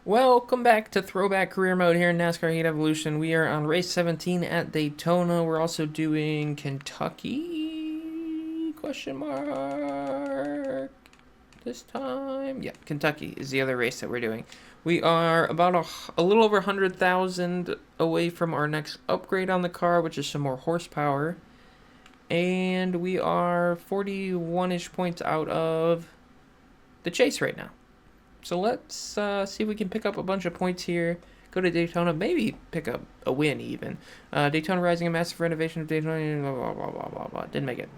Welcome back to Throwback Career Mode here in NASCAR Heat Evolution. We are on race 17 at Daytona. We're also doing Kentucky? Question mark. This time? Yeah, Kentucky is the other race that we're doing. We are about a little over 100,000 away from our next upgrade on the car, which is some more horsepower. And we are 41-ish points out of the chase right now. So let's see if we can pick up a bunch of points here. Go to Daytona, maybe pick up a win even. Daytona Rising, a massive renovation of Daytona, blah, blah, blah, blah, blah, blah. Didn't make it.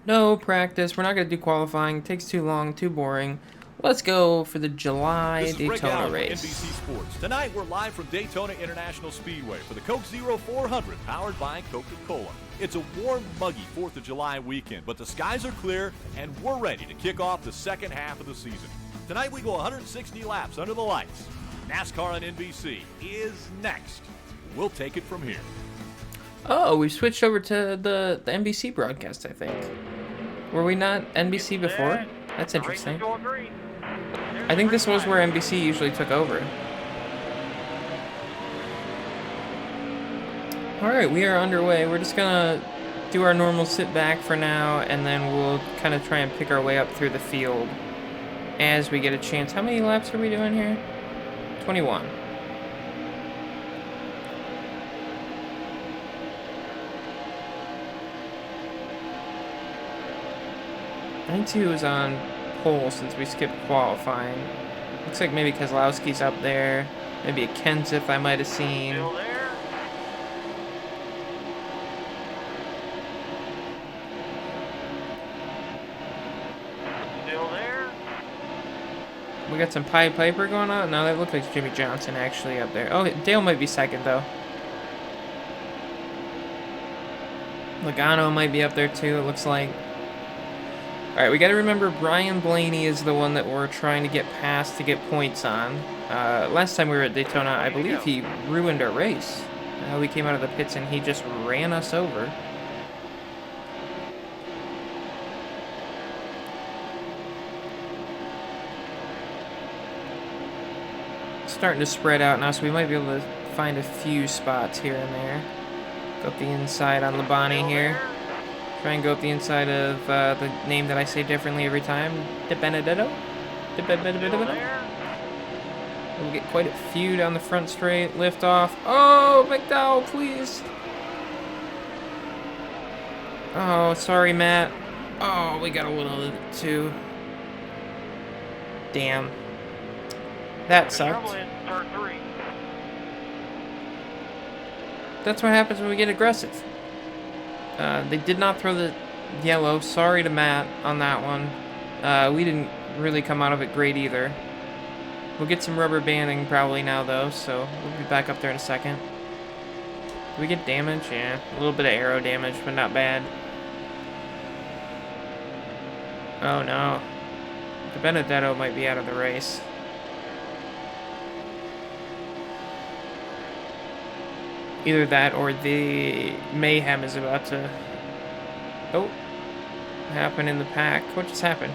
No practice. We're not going to do qualifying. It takes too long, too boring. Let's go for the July Daytona race. NBC Sports. Tonight we're live from Daytona International Speedway for the Coke Zero 400, powered by Coca-Cola. It's a warm, muggy 4th of July weekend, but the skies are clear and we're ready to kick off the second half of the season. Tonight we go 160 laps under the lights. NASCAR on NBC is next. We'll take it from here. Oh, we switched over to the NBC broadcast, I think. Were we not NBC before? That's interesting. I think this was where NBC usually took over. Alright, we are underway. We're just gonna do our normal sit back for now, and then we'll kind of try and pick our way up through the field as we get a chance. How many laps are we doing here? 21. I think he was on pole since we skipped qualifying. Looks like maybe Keselowski's up there. Maybe a Kenseth I might have seen. Still there? Still there? We got some Pied Piper going on? No, that looked like Jimmy Johnson actually up there. Oh, Dale might be second though. Logano might be up there too, it looks like. Alright, we gotta remember Brian Blaney is the one that we're trying to get past to get points on. Last time we were at Daytona, I believe he ruined our race. We came out of the pits and he just ran us over. It's starting to spread out now, so we might be able to find a few spots here and there. Go up the inside on Labonte here. Try and go up the inside of the name that I say differently every time. De Benedetto? De Benedetto? We'll get quite a few down the front straight. Lift off. Oh, McDowell, please. Oh, sorry, Matt. Oh, we got a little too. Damn. That sucked. That's what happens when we get aggressive. They did not throw the yellow. Sorry to Matt on that one. We didn't really come out of it great either. We'll get some rubber banding probably now, though, so we'll be back up there in a second. Do we get damage? Yeah, a little bit of aero damage, but not bad. Oh, no. De Benedetto might be out of the race. Either that or the mayhem is about to happen in the pack. What just happened?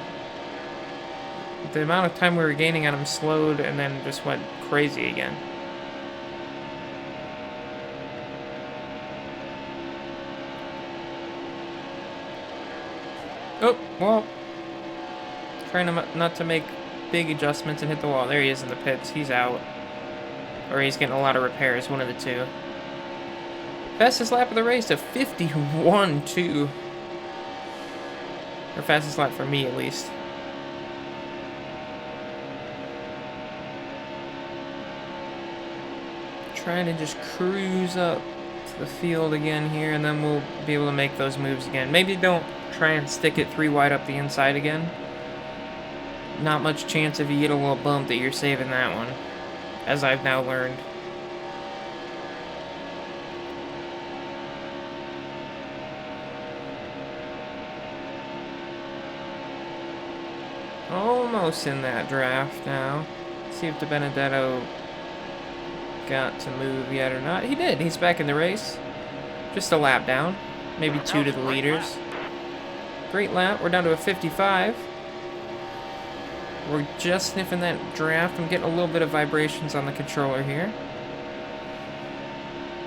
The amount of time we were gaining on him slowed and then just went crazy again. Oh, well. Trying not to make big adjustments and hit the wall. There he is in the pits. He's out. Or he's getting a lot of repairs, one of the two. Fastest lap of the race, a 51.2. Or fastest lap for me, at least. Trying to just cruise up to the field again here, and then we'll be able to make those moves again. Maybe don't try and stick it 3 wide up the inside again. Not much chance if you get a little bump that you're saving that one, as I've now learned. Almost in that draft now. See if De Benedetto got to move yet or not. He did. He's back in the race. Just a lap down. Maybe 2 to the leaders. Great lap. We're down to a 55. We're just sniffing that draft. I'm getting a little bit of vibrations on the controller here.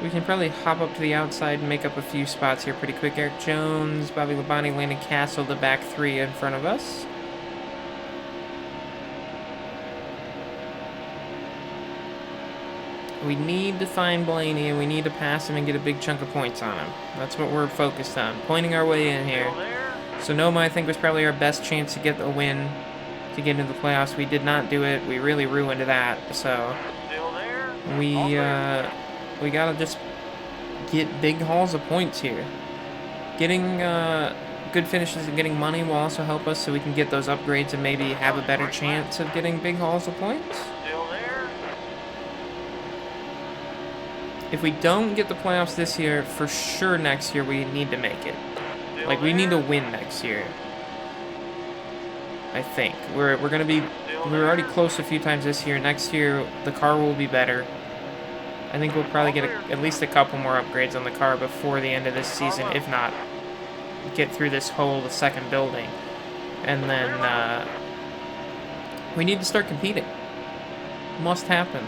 We can probably hop up to the outside and make up a few spots here pretty quick. Eric Jones, Bobby Labonte, Landon Castle, the back three in front of us. We need to find Blaney, and we need to pass him and get a big chunk of points on him. That's what we're focused on, pointing our way in here. Sonoma, I think, was probably our best chance to get a win, to get into the playoffs. We did not do it. We really ruined that, so we gotta just get big hauls of points here. Getting good finishes and getting money will also help us, so we can get those upgrades and maybe have a better chance of getting big hauls of points. If we don't get the playoffs this year, for sure next year we need to make it. Like, we need to win next year. I think. We're already close a few times this year. Next year, the car will be better. I think we'll probably get at least a couple more upgrades on the car before the end of this season, if not get through this whole second building. And then, we need to start competing. Must happen.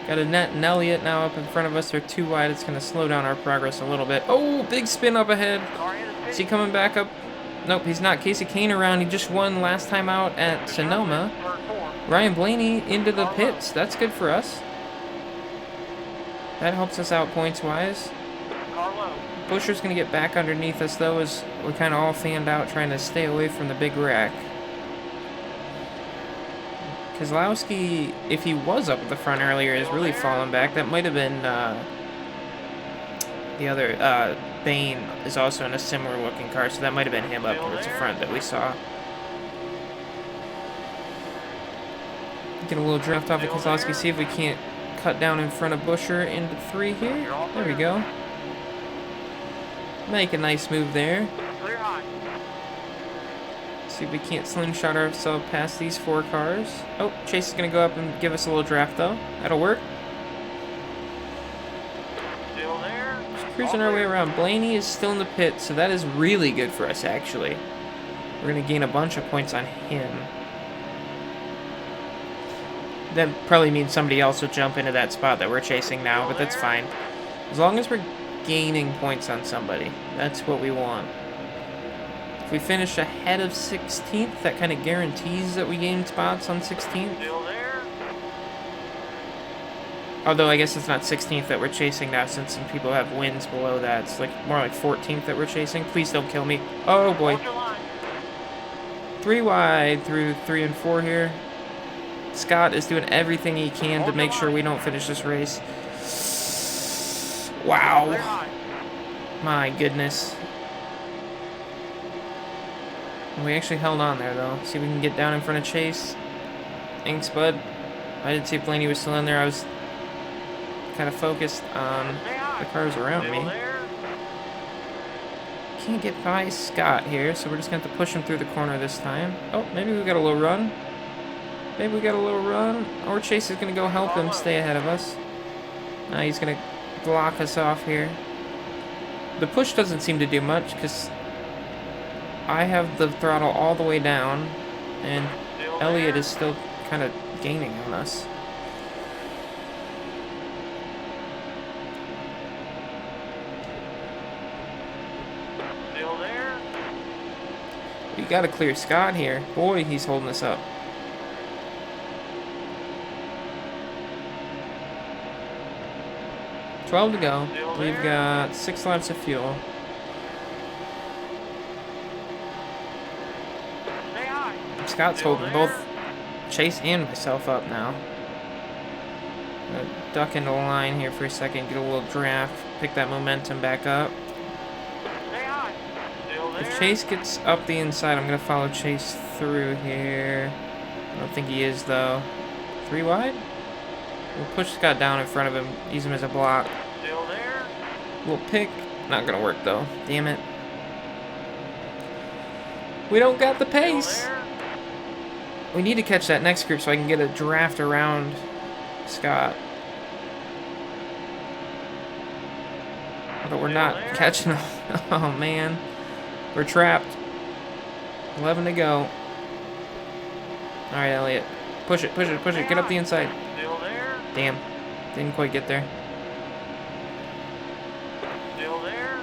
Got Annette and Elliott now up in front of us. They're too wide. It's going to slow down our progress a little bit. Oh, big spin up ahead. Is he coming back up? Nope, he's not. Casey Kane around. He just won last time out at Sonoma. Ryan Blaney into the pits. That's good for us. That helps us out points-wise. Busher's going to get back underneath us, though, as we're kind of all fanned out trying to stay away from the big wreck. Kozlowski, if he was up at the front earlier, is really falling back. That might have been the other. Bain is also in a similar looking car, so that might have been him up towards the front that we saw. Get a little draft off of Kozlowski, see if we can't cut down in front of Busher into 3 here. There we go. Make a nice move there. See if we can't slingshot ourselves past these 4 cars. Oh, Chase is going to go up and give us a little draft, though. That'll work. Just cruising our way around. Blaney is still in the pit, so that is really good for us, actually. We're going to gain a bunch of points on him. That probably means somebody else will jump into that spot that we're chasing now, but that's fine. As long as we're gaining points on somebody, that's what we want. If we finish ahead of 16th, that kind of guarantees that we gain spots on 16th. Although I guess it's not 16th that we're chasing now, since some people have wins below that. It's like more like 14th that we're chasing. Please don't kill me. Oh boy. 3 wide through 3 and 4 here. Scott is doing everything he can to make sure we don't finish this race. Wow. My goodness. We actually held on there, though. See if we can get down in front of Chase. Thanks, bud. I didn't see if Blaney was still in there. I was kind of focused on the cars around me. Can't get by Scott here, so we're just going to have to push him through the corner this time. Oh, maybe we got a little run. Maybe we got a little run. Or Chase is going to go help him stay ahead of us. Now he's going to block us off here. The push doesn't seem to do much, because I have the throttle all the way down, and Elliott is still kind of gaining on us. Still there? We got to clear Scott here. Boy, he's holding us up. $12 to go. We've got 6 laps of fuel. Scott's holding both Chase and myself up now. I'm gonna duck into the line here for a second, get a little draft, pick that momentum back up. If Chase gets up the inside, I'm gonna follow Chase through here. I don't think he is, though. 3 wide? We'll push Scott down in front of him, use him as a block. We'll pick. Not gonna work, though. Damn it. We don't got the pace. We need to catch that next group so I can get a draft around Scott. But we're not catching him. Oh, man. We're trapped. 11 to go. All right, Elliot. Push it, push it, push it. Get up the inside. Still there. Damn. Didn't quite get there. Still there.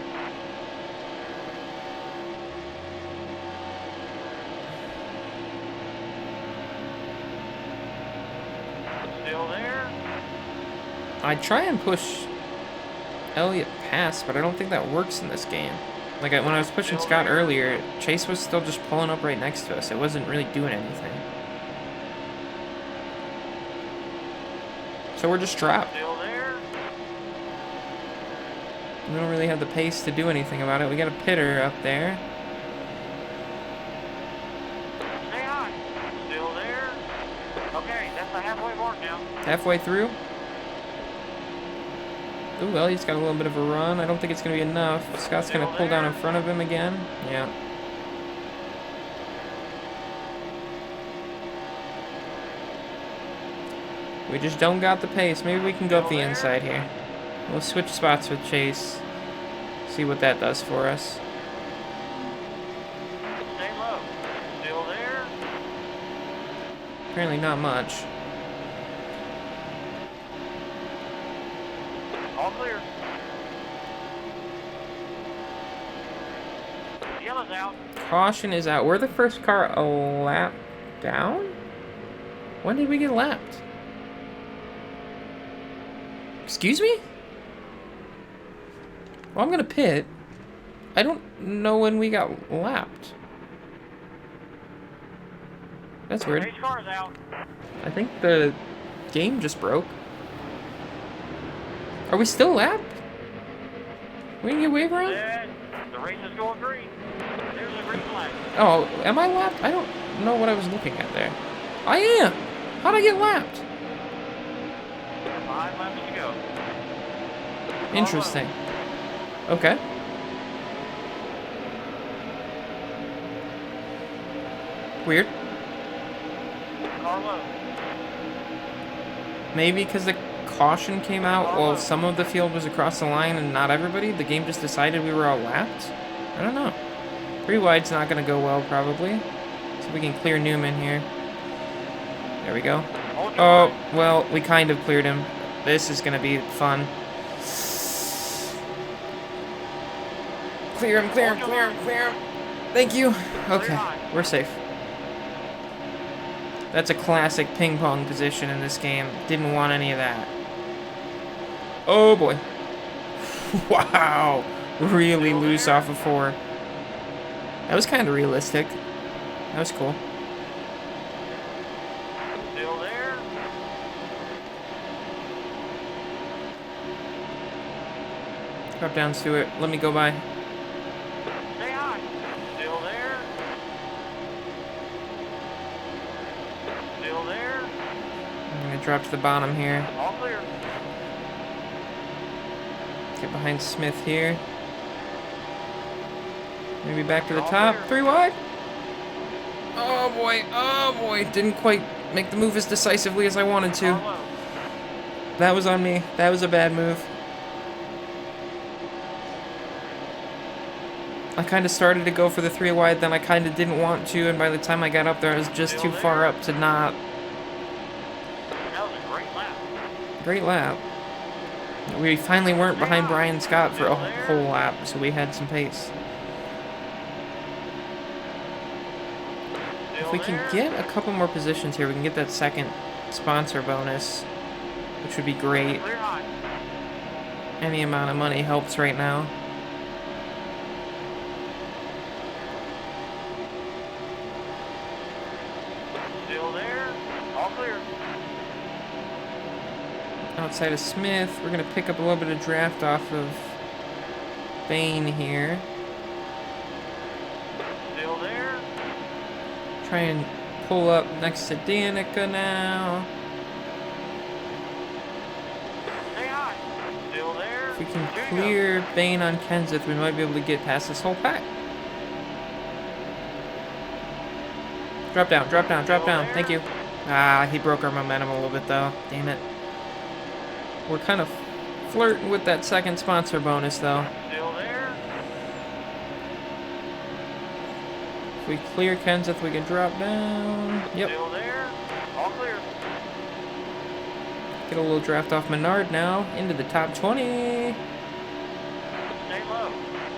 Still there. I try and push Elliot past, but I don't think that works in this game. Like, when I was pushing Scott earlier, Chase was still just pulling up right next to us. It wasn't really doing anything. So we're just trapped. Still there. We don't really have the pace to do anything about it. We got a pitter up there. Stay high. Still there. Okay, that's the halfway mark now. Halfway through. Ooh, Elliot's got a little bit of a run. I don't think it's going to be enough. Scott's going to pull down in front of him again. Yeah. We just don't got the pace. Maybe we can go up the inside here. We'll switch spots with Chase. See what that does for us. Stay low. Still there. Apparently not much. All clear. Yellow's out. Caution is out. We're the first car a lap down? When did we get lapped? Excuse me? Well, I'm gonna pit. I don't know when we got lapped. That's weird. Racecar's out. I think the game just broke. Are we still lapped? We didn't get wave around? Dead. The race is going green. There's a green flag. Oh, am I lapped? I don't know what I was looking at there. I am! How'd I get lapped? 5 laps to go. Interesting. Okay. Weird. Car low. Maybe because the caution came out while some of the field was across the line and not everybody. The game just decided we were all lapped. I don't know. 3 wide's not going to go well, probably. So we can clear Newman here. There we go. Oh, well, we kind of cleared him. This is going to be fun. Clear him, clear him, clear him, clear him. Thank you. Okay, we're safe. That's a classic ping pong position in this game. Didn't want any of that. Oh boy. Wow. Really loose off of 4. That was kind of realistic. That was cool. Still there. Drop down to it. Let me go by. Stay high. Still there. Still there. I'm going to drop to the bottom here. All clear. Get behind Smith here. Maybe back to the top. 3 wide. Oh boy. Oh boy. Didn't quite make the move as decisively as I wanted to. Car low. That was on me. That was a bad move. I kind of started to go for the 3 wide, then I kind of didn't want to, and by the time I got up there, I was just too far up to not. That was a great lap. Great lap. We finally weren't behind Brian Scott for a whole lap, so we had some pace. If we can get a couple more positions here, we can get that second sponsor bonus, which would be great. Clear high. Any amount of money helps right now. Still there. All clear. Outside of Smith, we're going to pick up a little bit of draft off of Bain here. Still there. Try and pull up next to Danica now. Stay high. Still there. If we can There you clear Bain on Kenseth, we might be able to get past this whole pack. Drop down, drop down, drop down. Thank you. Ah, he broke our momentum a little bit though. Damn it. We're kind of flirting with that second sponsor bonus though. go. Still there. If we clear Kenseth, we can drop down. Yep. Still there. Get a little draft off Menard now. Into the top 20. Stay low.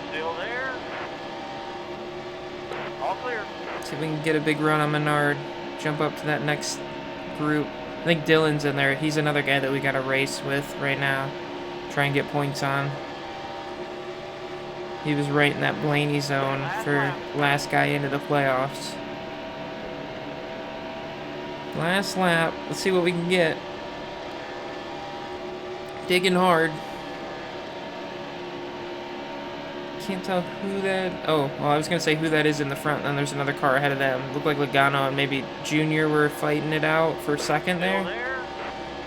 Still there. All clear. See if we can get a big run on Menard. Jump up to that next group. I think Dylan's in there. He's another guy that we got to race with right now. Try and get points on. He was right in that Blaney zone for last guy into the playoffs. Last lap. Let's see what we can get. Digging hard. Can't tell who that... Oh, well, I was going to say who that is in the front. Then there's another car ahead of them. Looked like Logano and maybe Junior were fighting it out for a second there.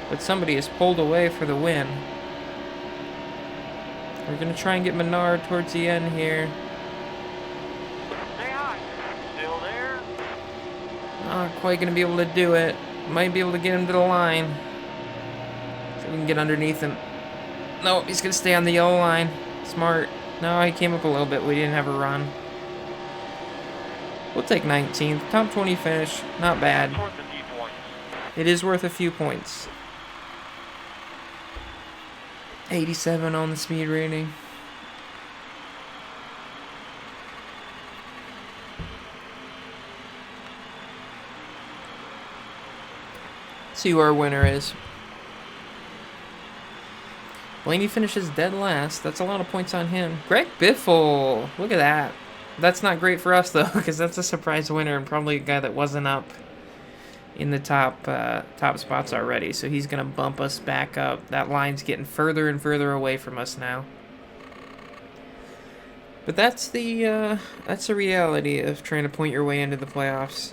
But somebody has pulled away for the win. We're going to try and get Menard towards the end here. Stay high. Still there. Not quite going to be able to do it. Might be able to get him to the line. So we can get underneath him. No, he's going to stay on the yellow line. Smart. No, he came up a little bit. We didn't have a run. We'll take 19th. Top 20 finish. Not bad. It's worth a few points. It is worth a few points. 87 on the speed rating. See who our winner is. Blaney finishes dead last. That's a lot of points on him. Greg Biffle. Look at that. That's not great for us, though, because that's a surprise winner and probably a guy that wasn't up in the top spots already. So he's going to bump us back up. That line's getting further and further away from us now. But that's the reality of trying to point your way into the playoffs.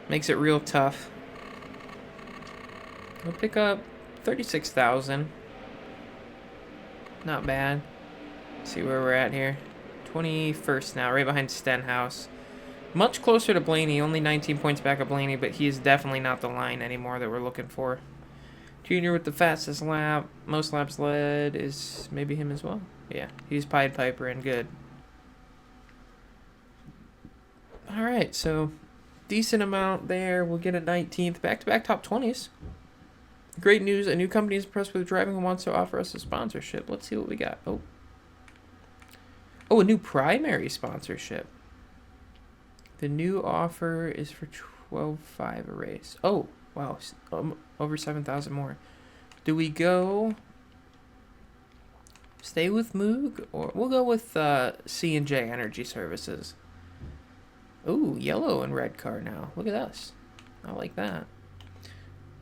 Makes it real tough. We'll pick up 36,000. Not bad. Let's see where we're at here. 21st now, right behind Stenhouse. Much closer to Blaney, only 19 points back of Blaney, but he is definitely not the line anymore that we're looking for. Junior with the fastest lap. Most laps led is maybe him as well. Yeah, he's Pied Piper and good. Alright, so decent amount there. We'll get a 19th. Back-to-back top 20s. Great news. A new company is impressed with driving and wants to offer us a sponsorship. Let's see what we got. Oh, a new primary sponsorship. The new offer is for $12,500 a race. Oh, wow. Over 7,000 more. Do we go... stay with Moog? Or we'll go with C&J Energy Services. Ooh, yellow and red car now. Look at us. I like that.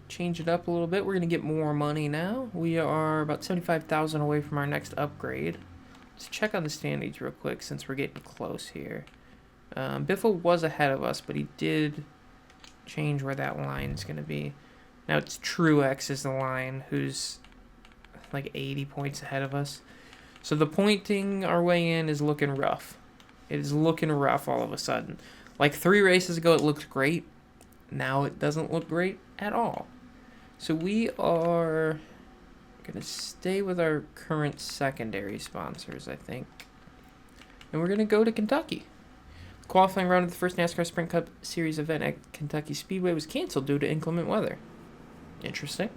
Change it up a little bit. We're going to get more money now. We are about 75,000 away from our next upgrade. Let's check on the standings real quick since we're getting close here. Biffle was ahead of us, but he did change where that line is going to be. Now it's Truex is the line, who's like 80 points ahead of us. So the pointing our way in is looking rough. It is looking rough all of a sudden. Like 3 races ago, it looked great. Now it doesn't look great at all. So we are going to stay with our current secondary sponsors, I think. And we're going to go to Kentucky. The qualifying round of the first NASCAR Sprint Cup Series event at Kentucky Speedway was canceled due to inclement weather. Interesting.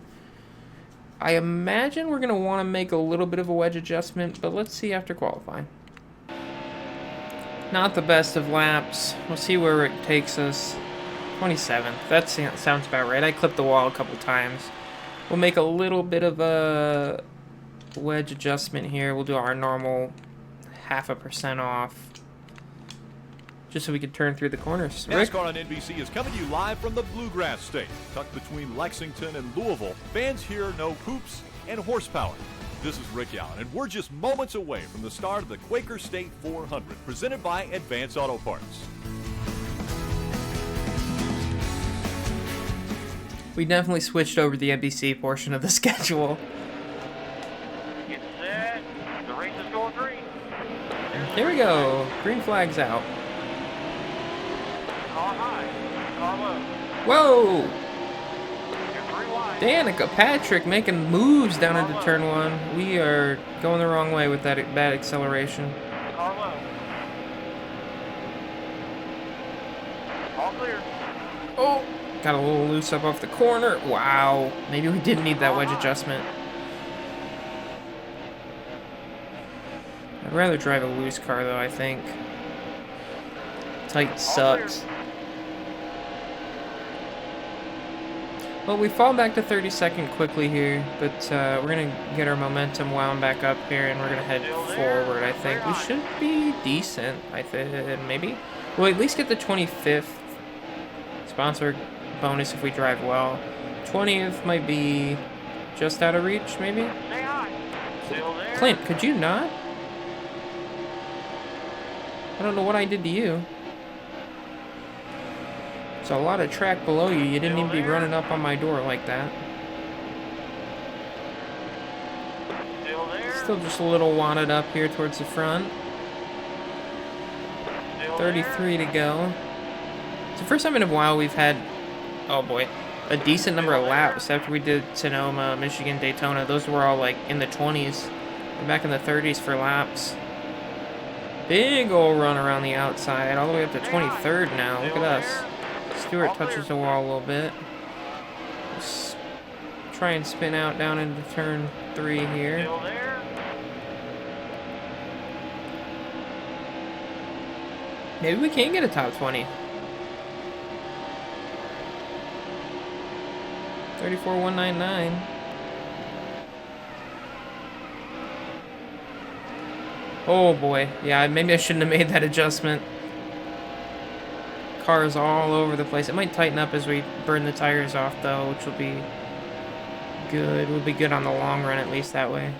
I imagine we're going to want to make a little bit of a wedge adjustment, but let's see after qualifying. Not the best of laps. We'll see where it takes us. 27th. That sounds about right. I clipped the wall a couple times. We'll make a little bit of a wedge adjustment here. We'll do our normal 0.5% off. Just so we can turn through the corners. Rick? NASCAR on NBC is coming to you live from the Bluegrass State. Tucked between Lexington and Louisville, fans here know hoops and horsepower. This is Rick Allen, and we're just moments away from the start of the Quaker State 400, presented by Advance Auto Parts. We definitely switched over the NBC portion of the schedule. Get set. The race is going green. Here we go. Green flag's out. Car high. Car low. Whoa! You're 3 wide. Danica Patrick making moves down into turn 1. We are going the wrong way with that bad acceleration. Car low. All clear. Oh! Got a little loose up off the corner. Wow. Maybe we didn't need that wedge adjustment. I'd rather drive a loose car, though, I think. Tight sucks. Well, we fall back to 32nd quickly here, but we're going to get our momentum wound back up here, and we're going to head forward, I think. We should be decent, I think, maybe. We'll at least get the 25th sponsor bonus if we drive well. 20th might be just out of reach, maybe? Clint, could you not? I don't know what I did to you. There's a lot of track below you. You didn't even be running up on my door like that. Still just a little wanted up here towards the front. 33 to go. It's the first time in a while we've had, oh boy, a decent number of laps after we did Sonoma, Michigan, Daytona. Those were all like in the 20s. We're back in the 30s for laps. Big old run around the outside, all the way up to 23rd now. Look at us. Stewart touches the wall a little bit. Let's try and spin out down into turn 3 here. Maybe we can get a top 20. 34,199. Oh boy, yeah, maybe I shouldn't have made that adjustment. Cars all over the place. It might tighten up as we burn the tires off though, which will be good. We'll be good on the long run, at least that way.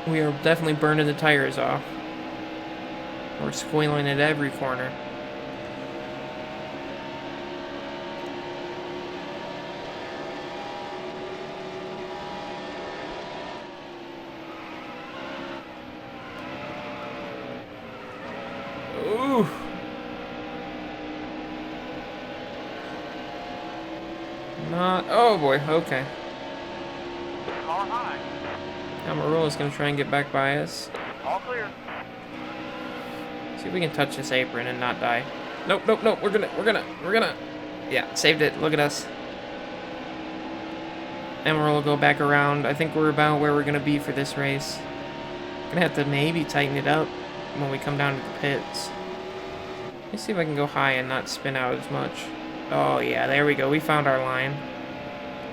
We are definitely burning the tires off. We're squealing at every corner. Ooh. Not. Oh boy. Okay. Amarola's gonna try and get back by us. All clear. See if we can touch this apron and not die. Nope, nope, nope. We're gonna. Yeah, saved it. Look at us. Amarola go back around. I think we're about where we're gonna be for this race. Gonna have to maybe tighten it up when we come down to the pits. Let me see if I can go high and not spin out as much. Oh yeah, there we go. We found our line.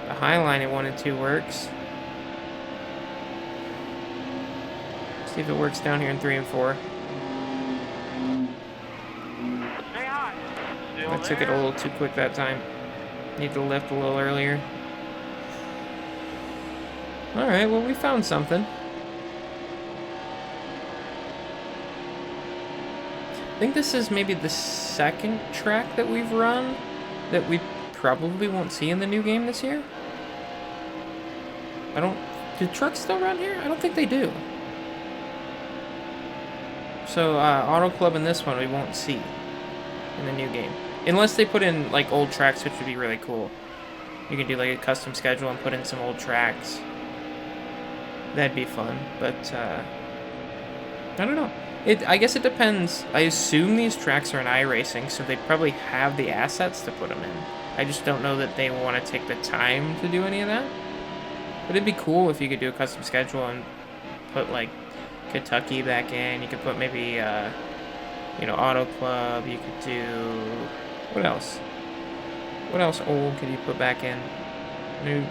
The high line at 1 and 2 works. See if it works down here in 3 and 4. I took it a little too quick that time. Need to lift a little earlier. Alright, well we found something. I think this is maybe the second track that we've run that we probably won't see in the new game this year. Do trucks still run here? I don't think they do. So, Auto Club in this one we won't see in the new game. Unless they put in, like, old tracks, which would be really cool. You can do, like, a custom schedule and put in some old tracks. That'd be fun, but, I don't know. I guess it depends. I assume these tracks are in iRacing, so they probably have the assets to put them in. I just don't know that they want to take the time to do any of that. But it'd be cool if you could do a custom schedule and put, like, Kentucky back in. You could put maybe, you know, Auto Club. You could do... What else? What else old could you put back in? New...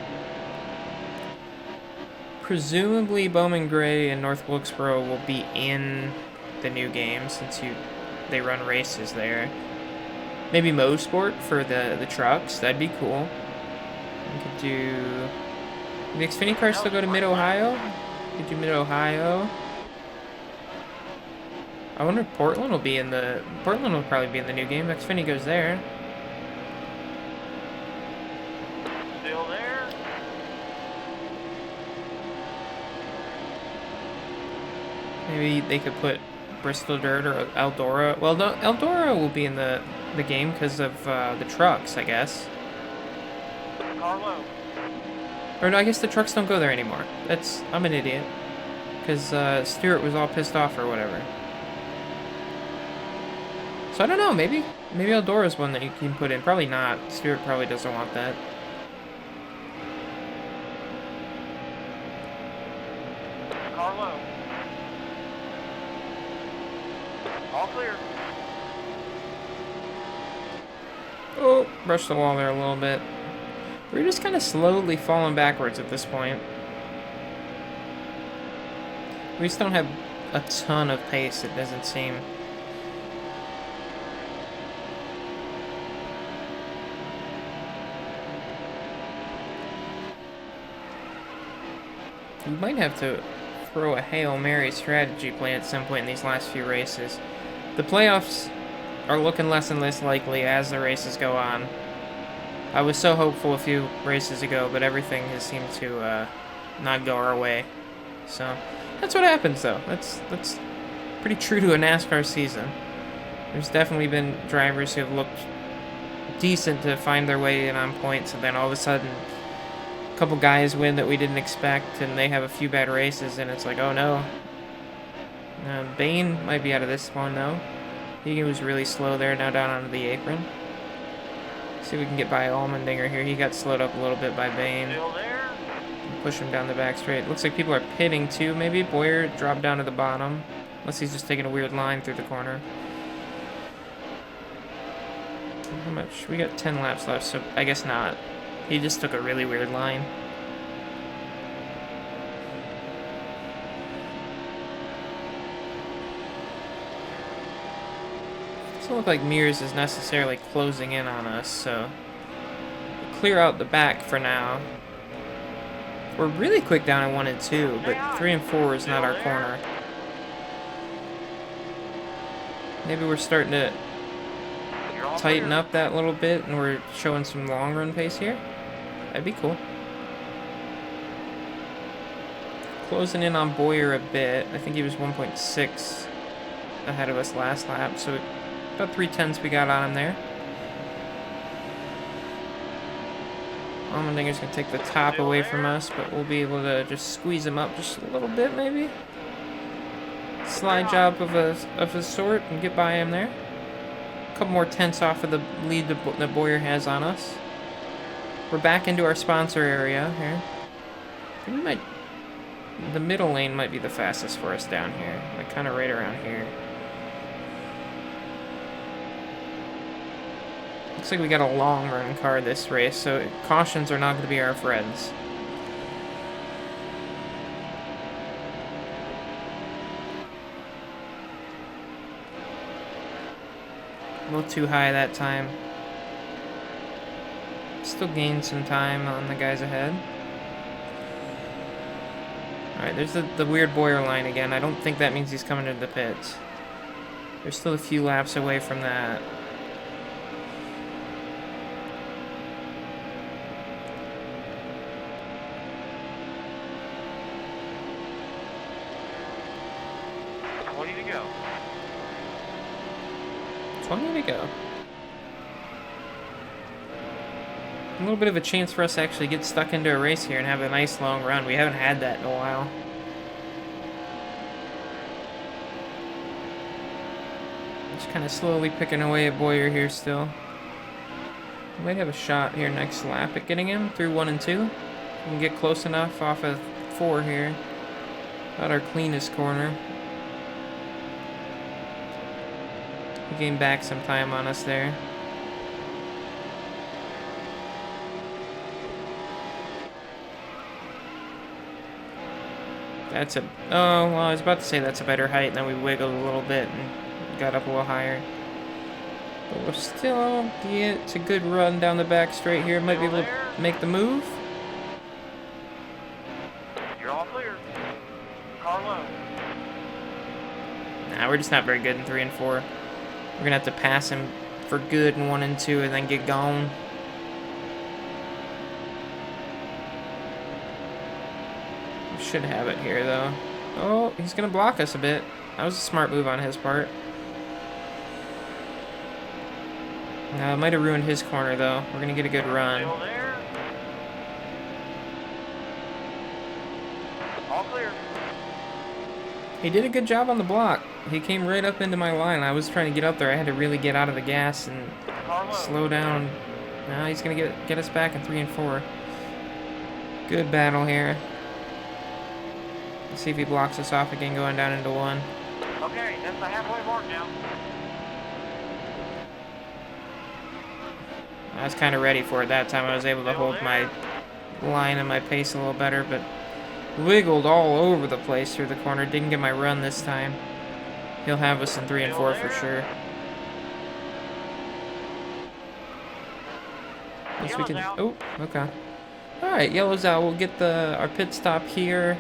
Presumably Bowman Gray and North Wilkesboro will be in the new game since they run races there. Maybe Mosport for the trucks. That'd be cool. We could do... The Xfinity cars still go to Mid-Ohio? We could do Mid-Ohio. I wonder if Portland will be in the... Portland will probably be in the new game. Xfinity goes there. Still there. Maybe they could put Bristol Dirt or Eldora. Well, no, Eldora will be in the game because of the trucks, I guess. Carlo. Or no, I guess the trucks don't go there anymore. I'm an idiot. Because Stewart was all pissed off or whatever. So I don't know, maybe Maybe Eldora's one that you can put in. Probably not. Spirit probably doesn't want that. Car low. All clear. Oh, brushed the wall there a little bit. We're just kind of slowly falling backwards at this point. We just don't have a ton of pace, it doesn't seem. We might have to throw a Hail Mary strategy play at some point in these last few races. The playoffs are looking less and less likely as the races go on. I was so hopeful a few races ago, but everything has seemed to not go our way. So that's what happens, though. That's pretty true to a NASCAR season. There's definitely been drivers who have looked decent to find their way in on points, and then all of a sudden, a couple guys win that we didn't expect, and they have a few bad races, and it's like, oh no. Bane might be out of this one, though. He was really slow there, now down onto the apron. See if we can get by Allmendinger here. He got slowed up a little bit by Bane. Still there. Push him down the back straight. Looks like people are pitting too, maybe. Boyer dropped down to the bottom. Unless he's just taking a weird line through the corner. How much? We got 10 laps left, so I guess not. He just took a really weird line. Doesn't look like Mears is necessarily closing in on us, so we'll clear out the back for now. We're really quick down at 1 and 2, but 3 and 4 is not our corner. Maybe we're starting to tighten up that little bit and we're showing some long run pace here. That'd be cool. Closing in on Boyer a bit. I think he was 1.6 ahead of us last lap, so about 3/10 we got on him there. Allmendinger's gonna take the top away from us, but we'll be able to just squeeze him up just a little bit, maybe. Slide job of a sort and get by him there. A couple more tenths off of the lead that Boyer has on us. We're back into our sponsor area here. We might. The middle lane might be the fastest for us down here, like kind of right around here. Looks like we got a long run car this race, so cautions are not going to be our friends. A little too high that time. Still gained some time on the guys ahead. Alright, there's the weird Boyer line again. I don't think that means he's coming into the pits. There's still a few laps away from that. To go. 20 to go. A little bit of a chance for us to actually get stuck into a race here and have a nice long run. We haven't had that in a while. Just kind of slowly picking away at Boyer here still. We might have a shot here next lap at getting him through 1 and 2. We can get close enough off of 4 here. Not our cleanest corner. He gained back some time on us there. That's a... Oh, well, I was about to say that's a better height, and then we wiggled a little bit and got up a little higher. But we'll still get... It's a good run down the back straight here. Might be able to make the move. You're all clear. Car low. Nah, we're just not very good in 3 and 4. We're gonna have to pass him for good in 1 and 2 and then get gone. We should have it here though. Oh, he's gonna block us a bit. That was a smart move on his part. Might have ruined his corner though. We're gonna get a good run. Still there. All clear. He did a good job on the block. he came right up into my line. I was trying to get up there. I had to really get out of the gas and slow down. Now he's going to get us back in 3 and 4. Good battle here. Let's see if he blocks us off again going down into 1. Okay, that's the halfway mark now. I was kind of ready for it that time. I was able to hold my line and my pace a little better, but wiggled all over the place through the corner. Didn't get my run this time. He'll have us in 3 and 4 for sure. Guess we can. Oh, okay. All right, yellow's out. We'll get our pit stop here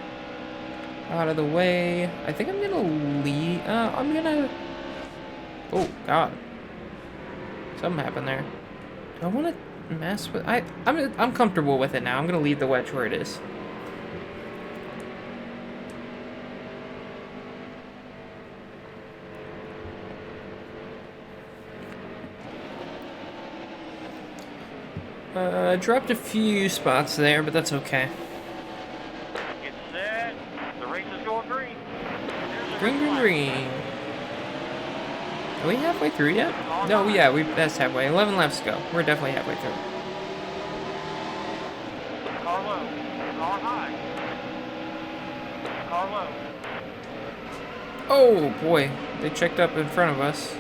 out of the way. I think I'm gonna leave. I'm gonna. Oh God. Something happened there. Do I want to mess with? I'm comfortable with it now. I'm gonna leave the wedge where it is. Dropped a few spots there, but that's okay. Get set. The race is going green. Green, green, green. Are we halfway through yet? No, yeah, that's halfway. 11 laps to go. We're definitely halfway through. Car low. Car high. Car low. Oh boy, they checked up in front of us.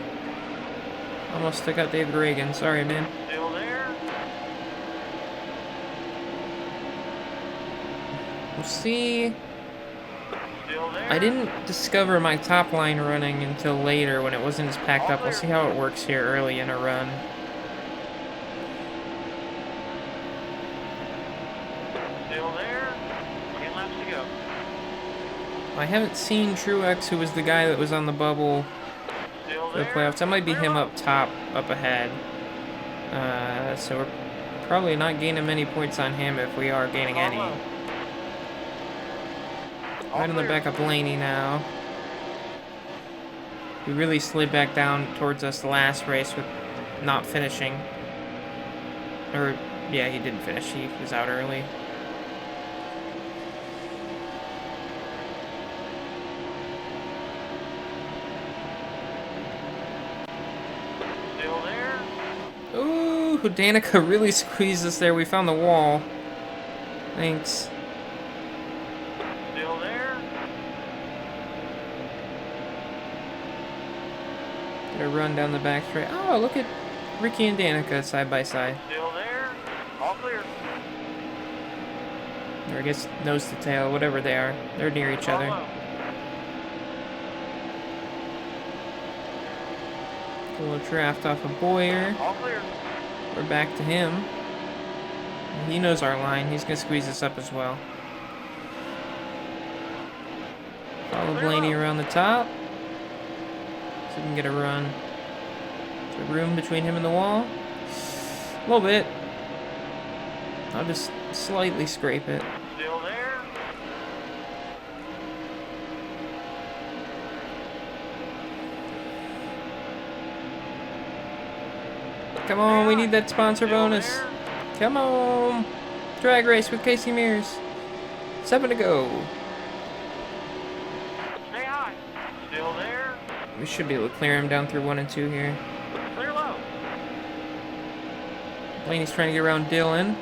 Almost took out David Reagan. Sorry, man. Still there. We'll see. Still there. I didn't discover my top line running until later when it wasn't as packed up. We'll see how it works here early in a run. Still there. 10 laps to go. I haven't seen Truex, who was the guy that was on the bubble Still for the there. playoffs. That might be him up top, up ahead. So we're probably not gaining many points on him if we are gaining any. Right on the back of Blaney now. He really slid back down towards us last race with not finishing. Or, yeah, he didn't finish. He was out early. Still there. Ooh, Danica really squeezed us there. We found the wall. Thanks. Still there. Get a run down the back straight. Oh, look at Ricky and Danica side by side. Still there. All clear. Or I guess nose to tail, whatever they are. They're near each other. Low. A little draft off of Boyer. All clear. We're back to him. He knows our line. He's going to squeeze us up as well. Follow Blaney around the top. So we can get a run. There's a room between him and the wall. A little bit. I'll just slightly scrape it. Still there. Come on, we need that sponsor Still bonus. there. Come on. Drag race with Casey Mears. 7 to go. Stay high. Still there. We should be able to clear him down through 1 and 2 here. Clear low. Blaney's trying to get around Dylan.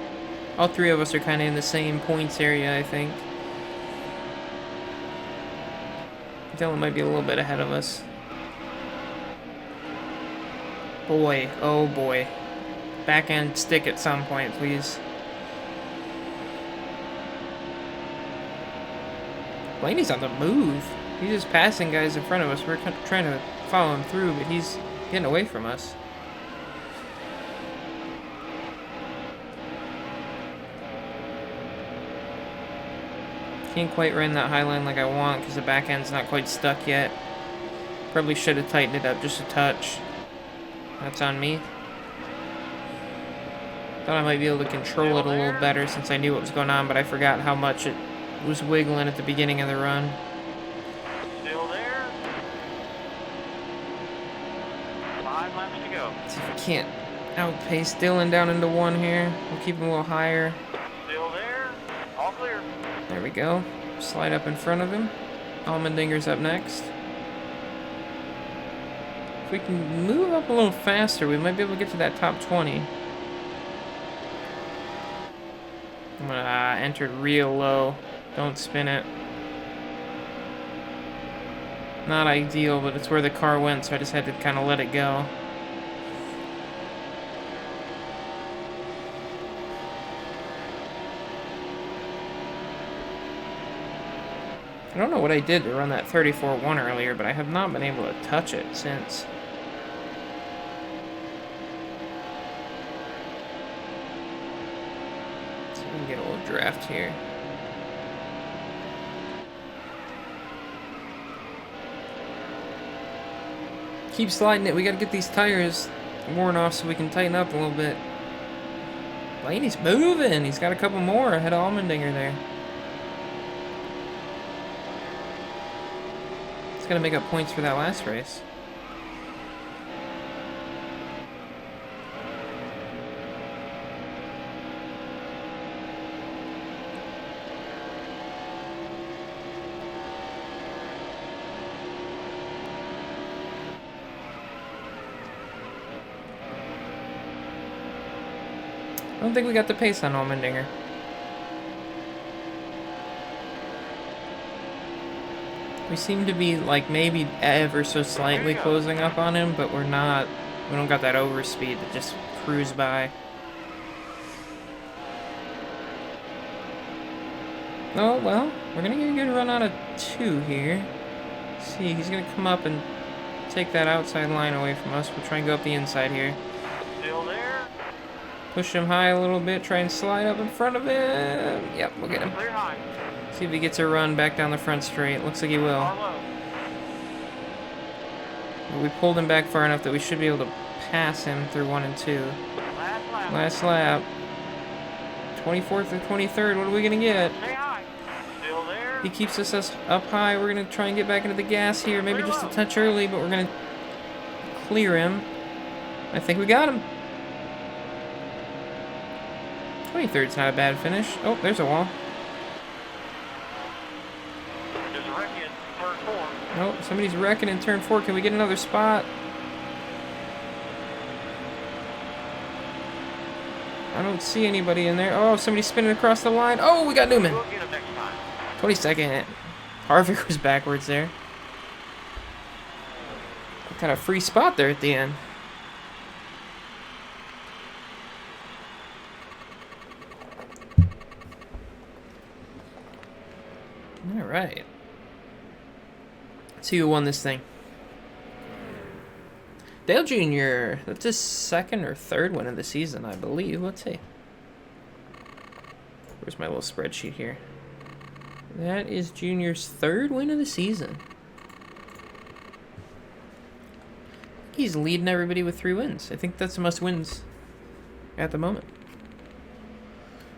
All 3 of us are kind of in the same points area, I think. Dylan might be a little bit ahead of us. Boy, oh boy. Back end stick at some point, please. Blaney's on the move. He's just passing guys in front of us. We're trying to follow him through, but he's getting away from us. Can't quite run that high line like I want because the back end's not quite stuck yet. Probably should have tightened it up just a touch. That's on me. Thought I might be able to control it a little better since I knew what was going on, but I forgot how much it was wiggling at the beginning of the run. Still there. 5 laps to go. Let's see if we can't outpace Dylan down into 1 here. We'll keep him a little higher. Still there. All clear. There we go. Slide up in front of him. Allmendinger's up next. If we can move up a little faster, we might be able to get to that top 20. Entered real low. Don't spin it. Not ideal, but it's where the car went, so I just had to kind of let it go. I don't know what I did to run that 34-1 earlier, but I have not been able to touch it since. So we can get a little draft here. Keep sliding it. We gotta get these tires worn off so we can tighten up a little bit. Blaney's moving. He's got a couple more ahead of Allmendinger there. He's gonna make up points for that last race. I don't think we got the pace on Allmendinger. We seem to be, like, maybe ever so slightly closing up on him, but we're not. We don't got that overspeed to just cruise by. Oh, well, we're going to get a good run out of 2 here. Let's see, he's going to come up and take that outside line away from us. We'll try and go up the inside here. Still there? Push him high a little bit, try and slide up in front of him. Yep, we'll get him. Clear high. See if he gets a run back down the front straight. Looks like he will. Car low. We pulled him back far enough that we should be able to pass him through 1 and 2. Last lap. Last lap. 24th or 23rd, what are we going to get? Stay high. Still there? He keeps us up high. We're going to try and get back into the gas here. Maybe just a touch early, but we're going to clear him. I think we got him. 23rd's not a bad finish. Oh, there's a wall. There's a wreck in turn 4. Oh, somebody's wrecking in turn 4. Can we get another spot? I don't see anybody in there. Oh, somebody's spinning across the line. Oh, we got Newman. We'll get him next time. 22nd. Harvick was backwards there. Got a free spot there at the end. All right. Let's see who won this thing. Dale Jr. That's his 2nd or 3rd win of the season, I believe. Let's see. Where's my little spreadsheet here? That is Junior's 3rd win of the season. He's leading everybody with 3 wins. I think that's the most wins at the moment.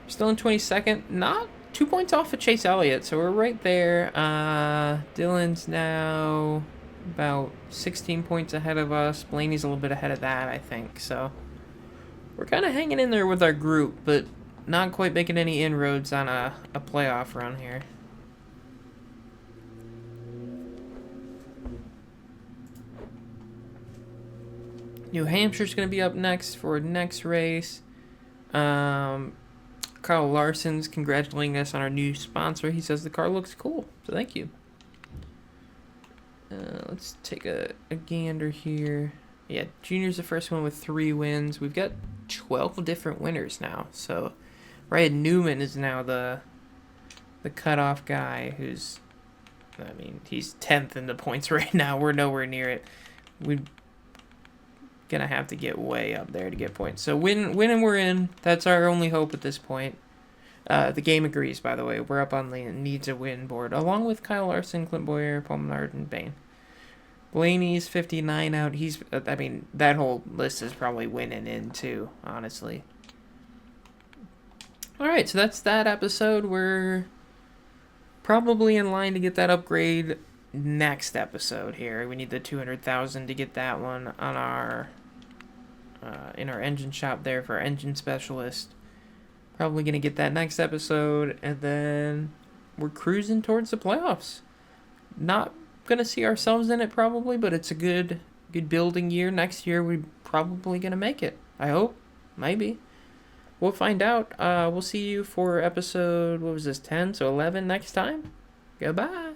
Still in 22nd. Not 2 points off of Chase Elliott, so we're right there. Dylan's now about 16 points ahead of us. Blaney's a little bit ahead of that, I think. So we're kind of hanging in there with our group, but not quite making any inroads on a playoff run here. New Hampshire's going to be up next for next race. Kyle Larson's congratulating us on our new sponsor. He says the car looks cool, so thank you. Let's take a gander here. Yeah, Junior's the first one with 3 wins. We've got 12 different winners now. So Ryan Newman is now the cutoff guy who's, I mean, he's 10th in the points right now. We're nowhere near it. We're gonna have to get way up there to get points. So win and we're in. That's our only hope at this point. The game agrees, by the way. We're up on the needs a win board, along with Kyle Larson, Clint Boyer, Paul Menard, and Bain. Blaney's 59 out. He's, I mean, that whole list is probably winning in too, honestly. Alright, so that's that episode. We're probably in line to get that upgrade next episode here. We need the 200,000 to get that one on our in our engine shop there for our engine specialist. Probably going to get that next episode, and then we're cruising towards the playoffs. Not going to see ourselves in it probably, but it's a good good building year. Next year, we're probably going to make it. I hope. Maybe. We'll find out. We'll see you for episode, what was this, 10? So 11 next time. Goodbye.